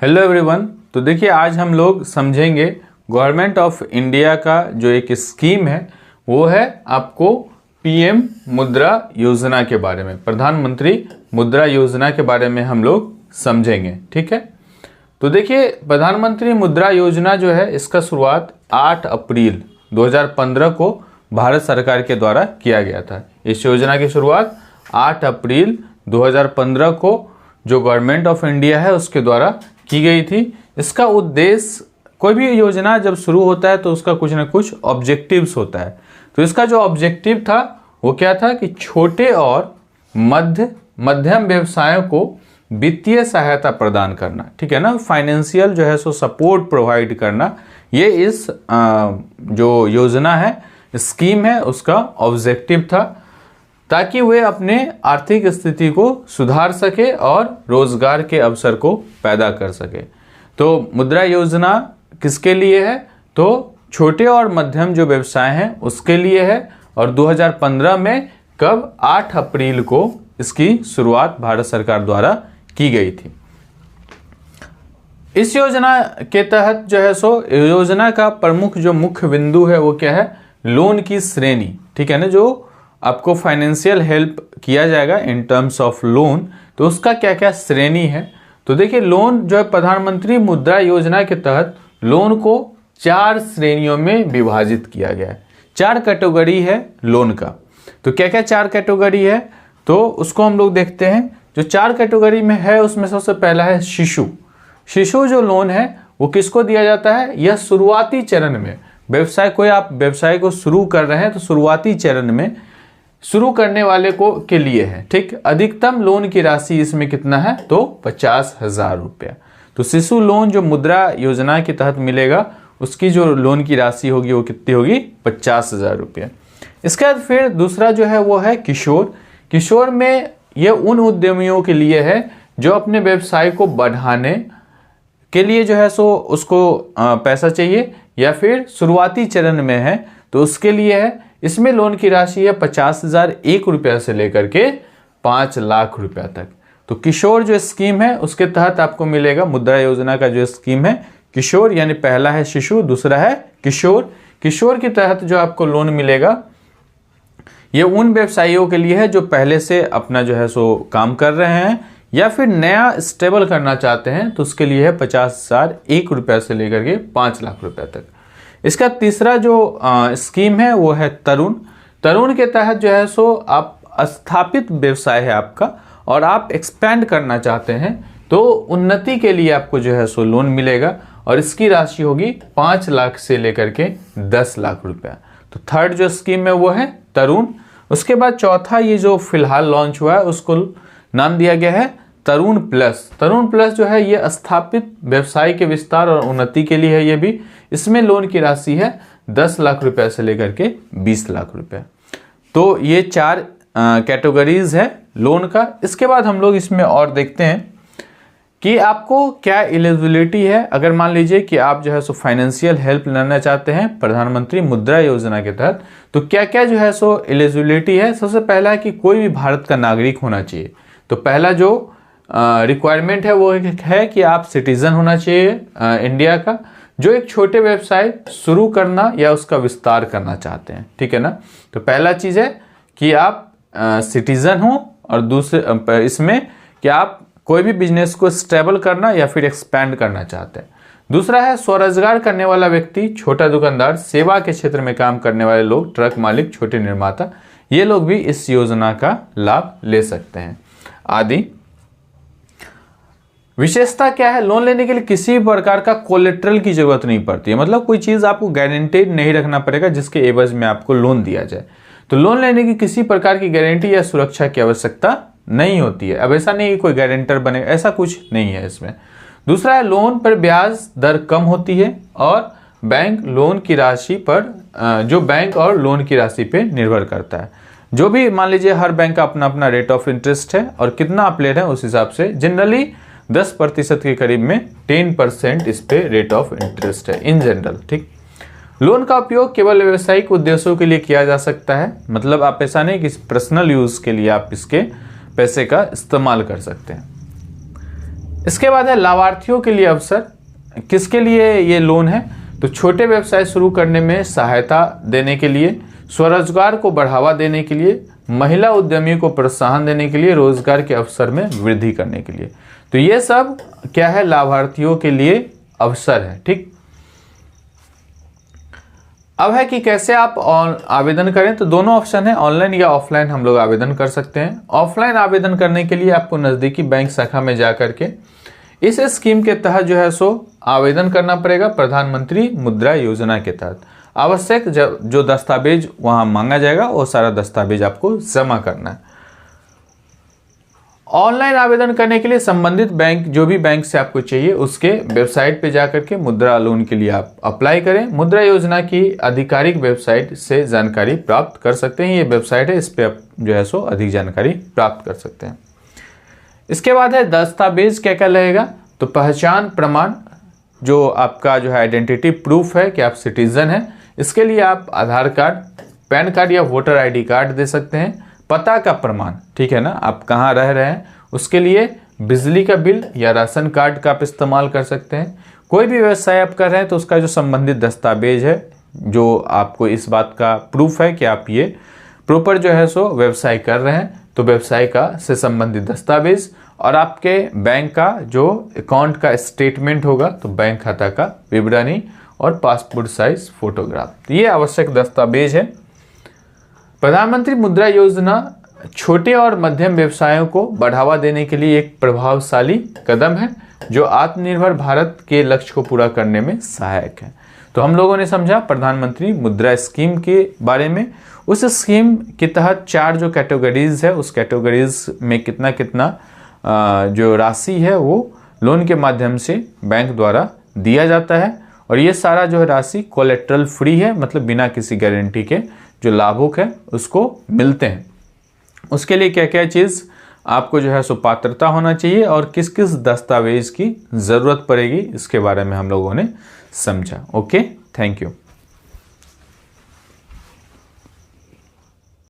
Hello everyone. तो देखिए आज हम लोग समझेंगे गवर्नमेंट ऑफ इंडिया का जो एक स्कीम है वो है आपको पीएम मुद्रा योजना के बारे में, प्रधानमंत्री मुद्रा योजना के बारे में हम लोग समझेंगे। ठीक है, तो देखिए प्रधानमंत्री मुद्रा योजना जो है इसका शुरुआत 8 अप्रैल 2015 को भारत सरकार के द्वारा किया गया था। इस योजना की शुरुआत 8 अप्रैल 2015 को जो गवर्नमेंट ऑफ इंडिया है उसके द्वारा की गई थी। इसका उद्देश्य, कोई भी योजना जब शुरू होता है तो उसका कुछ ना कुछ ऑब्जेक्टिव्स होता है। तो इसका जो ऑब्जेक्टिव था वो क्या था कि छोटे और मध्यम व्यवसायों को वित्तीय सहायता प्रदान करना। ठीक है ना, फाइनेंशियल जो है सो सपोर्ट प्रोवाइड करना, ये इस जो योजना है, स्कीम है, उसका ऑब्जेक्टिव था, ताकि वे अपने आर्थिक स्थिति को सुधार सके और रोजगार के अवसर को पैदा कर सके। तो मुद्रा योजना किसके लिए है? तो छोटे और मध्यम जो व्यवसाय हैं उसके लिए है। और 2015 में कब? 8 अप्रैल को इसकी शुरुआत भारत सरकार द्वारा की गई थी। इस योजना के तहत जो है सो योजना का प्रमुख जो मुख्य बिंदु है वो क्या है? लोन की श्रेणी। ठीक है ना, जो आपको फाइनेंशियल हेल्प किया जाएगा इन टर्म्स ऑफ लोन, तो उसका क्या क्या श्रेणी है। तो देखिए लोन जो है प्रधानमंत्री मुद्रा योजना के तहत लोन को 4 श्रेणियों में विभाजित किया गया है। 4 कैटेगरी है लोन का। तो क्या क्या 4 कैटेगरी है तो उसको हम लोग देखते हैं। जो 4 कैटेगरी में है उसमें सबसे पहला है शिशु जो लोन है वो किसको दिया जाता है? यह शुरुआती चरण में आप व्यवसाय को शुरू कर रहे हैं तो शुरुआती चरण में शुरू करने वाले को के लिए है। ठीक, अधिकतम लोन की राशि इसमें कितना है? तो 50,000 रुपया। तो शिशु लोन जो मुद्रा योजना के तहत मिलेगा उसकी जो लोन की राशि होगी वो कितनी होगी? 50,000 रुपया। इसके बाद फिर दूसरा जो है वो है किशोर में ये उन उद्यमियों के लिए है जो अपने व्यवसाय को बढ़ाने के लिए जो है सो उसको पैसा चाहिए या फिर शुरुआती चरण में है तो उसके लिए है। इसमें लोन की राशि है 50,001 रुपया से लेकर के 5 लाख रुपया तक। तो किशोर जो स्कीम है उसके तहत आपको मिलेगा, मुद्रा योजना का जो स्कीम है किशोर, यानी पहला है शिशु, दूसरा है किशोर के तहत जो आपको लोन मिलेगा ये उन व्यवसायियों के लिए है जो पहले से अपना जो है सो काम कर रहे हैं या फिर नया स्टेबल करना चाहते हैं, तो उसके लिए है 50,001 रुपया से लेकर के 5 लाख रुपया तक। इसका तीसरा जो स्कीम है वो है तरुण के तहत जो है सो आप स्थापित व्यवसाय है आपका और आप एक्सपेंड करना चाहते हैं तो उन्नति के लिए आपको जो है सो लोन मिलेगा और इसकी राशि होगी 5 लाख से लेकर के 10 लाख रुपया। तो थर्ड जो स्कीम है वो है तरुण। उसके बाद चौथा ये जो फिलहाल लॉन्च हुआ है उसको नाम दिया गया है तरुण प्लस जो है ये स्थापित व्यवसाय के विस्तार और उन्नति के लिए है। ये भी इसमें लोन की राशि है 10 लाख रुपया से लेकर के 20 लाख रुपया। तो ये 4 कैटेगरीज है लोन का। इसके बाद हम लोग इसमें और देखते हैं कि आपको क्या एलिजिबिलिटी है। अगर मान लीजिए कि आप जो है सो फाइनेंशियल हेल्प लेना चाहते हैं प्रधानमंत्री मुद्रा योजना के तहत, तो क्या क्या जो है सो एलिजिबिलिटी है। सबसे पहला है कि कोई भी भारत का नागरिक होना चाहिए। तो पहला जो रिक्वायरमेंट है वो है कि आप सिटीजन होना चाहिए इंडिया का, जो एक छोटे व्यवसाय शुरू करना या उसका विस्तार करना चाहते हैं। ठीक है ना, तो पहला चीज है कि आप सिटीजन हो और दूसरे इसमें कि आप कोई भी बिजनेस को स्टेबल करना या फिर एक्सपैंड करना चाहते हैं। दूसरा है स्वरोजगार करने वाला व्यक्ति, छोटा दुकानदार, सेवा के क्षेत्र में काम करने वाले लोग, ट्रक मालिक, छोटे निर्माता, ये लोग भी इस योजना का लाभ ले सकते हैं आदि। विशेषता क्या है? लोन लेने के लिए किसी भी प्रकार का कोलेट्रल की जरूरत नहीं पड़ती है, मतलब कोई चीज आपको गारंटेड नहीं रखना पड़ेगा जिसके एवज में आपको लोन दिया जाए। तो लोन लेने की किसी प्रकार की गारंटी या सुरक्षा की आवश्यकता नहीं होती है। अब ऐसा नहीं कि कोई गारंटर बने, ऐसा कुछ नहीं है इसमें। दूसरा है लोन पर ब्याज दर कम होती है और बैंक लोन की राशि पर जो बैंक और लोन की राशि पे निर्भर करता है। जो भी मान लीजिए हर बैंक का अपना अपना रेट ऑफ इंटरेस्ट है और कितना आप ले रहे हैं उस हिसाब से जनरली 10% के करीब में 10% इस पे रेट ऑफ इंटरेस्ट है इन जनरल। ठीक, लोन का उपयोग केवल व्यावसायिक उद्देश्यों के लिए किया जा सकता है, मतलब आप ऐसा नहीं कि पर्सनल यूज के लिए आप इसके पैसे का इस्तेमाल कर सकते हैं। इसके बाद है लाभार्थियों के लिए अवसर। किसके लिए ये लोन है? तो छोटे व्यवसाय शुरू करने में सहायता देने के लिए, स्वरोजगार को बढ़ावा देने के लिए, महिला उद्यमी को प्रोत्साहन देने के लिए, रोजगार के अवसर में वृद्धि करने के लिए। तो ये सब क्या है? लाभार्थियों के लिए अवसर है। ठीक, अब है कि कैसे आप आवेदन करें। तो दोनों ऑप्शन है, ऑनलाइन या ऑफलाइन हम लोग आवेदन कर सकते हैं। ऑफलाइन आवेदन करने के लिए आपको नज़दीकी बैंक शाखा में जा करके इस स्कीम के तहत जो है सो आवेदन करना पड़ेगा। प्रधानमंत्री मुद्रा योजना के तहत आवश्यक जो दस्तावेज वहां मांगा जाएगा वो सारा दस्तावेज आपको जमा करना है। ऑनलाइन आवेदन करने के लिए संबंधित बैंक, जो भी बैंक से आपको चाहिए, उसके वेबसाइट पे जाकर के मुद्रा लोन के लिए आप अप्लाई करें। मुद्रा योजना की आधिकारिक वेबसाइट से जानकारी प्राप्त कर सकते हैं। ये वेबसाइट है, इस पे आप जो है सो अधिक जानकारी प्राप्त कर सकते हैं। इसके बाद है दस्तावेज क्या क्या लगेगा। तो पहचान प्रमाण, जो आपका जो है आइडेंटिटी प्रूफ है कि आप सिटीजन हैं, इसके लिए आप आधार कार्ड, पैन कार्ड या वोटर आईडी कार्ड दे सकते हैं। पता का प्रमाण, ठीक है ना, आप कहाँ रह रहे हैं, उसके लिए बिजली का बिल या राशन कार्ड का आप इस्तेमाल कर सकते हैं। कोई भी व्यवसाय आप कर रहे हैं तो उसका जो संबंधित दस्तावेज है, जो आपको इस बात का प्रूफ है कि आप ये प्रॉपर जो है सो व्यवसाय कर रहे हैं, तो व्यवसाय का से संबंधित दस्तावेज, और आपके बैंक का जो अकाउंट का स्टेटमेंट होगा, तो बैंक खाता का विवरणी और पासपोर्ट साइज फोटोग्राफ, ये आवश्यक दस्तावेज है। प्रधानमंत्री मुद्रा योजना छोटे और मध्यम व्यवसायों को बढ़ावा देने के लिए एक प्रभावशाली कदम है जो आत्मनिर्भर भारत के लक्ष्य को पूरा करने में सहायक है। तो हम लोगों ने समझा प्रधानमंत्री मुद्रा स्कीम के बारे में। उस स्कीम के तहत 4 जो कैटेगरीज है, उस कैटेगरीज में कितना कितना जो राशि है वो लोन के माध्यम से बैंक द्वारा दिया जाता है, और ये सारा जो है राशि कोलेट्रल फ्री है, मतलब बिना किसी गारंटी के जो लाभुक है उसको मिलते हैं। उसके लिए क्या क्या चीज़ आपको जो है सो पात्रता होना चाहिए और किस किस दस्तावेज की ज़रूरत पड़ेगी, इसके बारे में हम लोगों ने समझा। Okay, thank you.